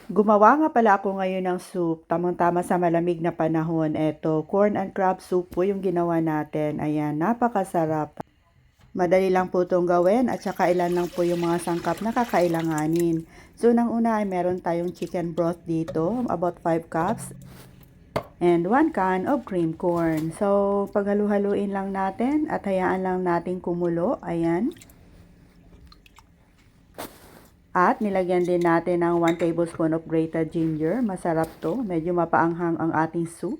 Gumawa nga pala ako ngayon ng soup, tamang-tama sa malamig na panahon. Eto, corn and crab soup po yung ginawa natin. Ayan, napakasarap. Madali lang po itong gawin at saka ilan lang po yung mga sangkap na kakailanganin. So, nang una ay meron tayong chicken broth dito, about 5 cups. And 1 can of cream corn. So, paghalu-haluin lang natin at hayaan lang natin kumulo. Ayan. At nilagyan din natin ng 1 tablespoon of grated ginger. Masarap to. Medyo mapaanghang ang ating soup.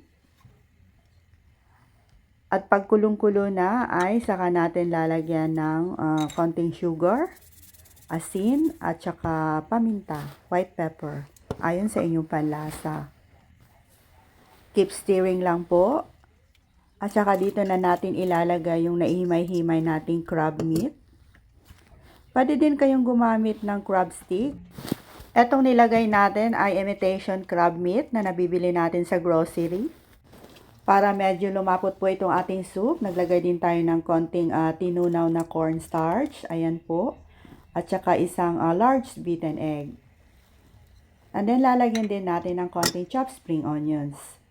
At pag kulong-kulo na ay saka natin lalagyan ng konting sugar, asin, at saka paminta, white pepper. Ayon sa inyong panlasa. Keep stirring lang po. At saka dito na natin ilalagay yung naihimay-himay nating crab meat. Pwede din kayong gumamit ng crab stick. Etong nilagay natin ay imitation crab meat na nabibili natin sa grocery. Para medyo lumapot po itong ating soup, naglagay din tayo ng konting tinunaw na cornstarch. Ayan po. At saka isang large beaten egg. And then lalagyan din natin ng konting chopped spring onions.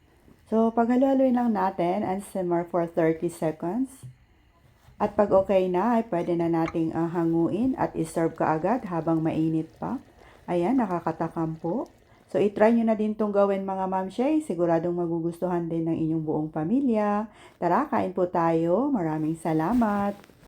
So, paghalu-haluin lang natin and simmer for 30 seconds. At pag okay na, ay pwede na nating hanguin at iserve kaagad habang mainit pa. Ayan, nakakatakam po. So, itry nyo na din itong gawin mga mamshay. Siguradong magugustuhan din ng inyong buong pamilya. Tara, kain po tayo. Maraming salamat.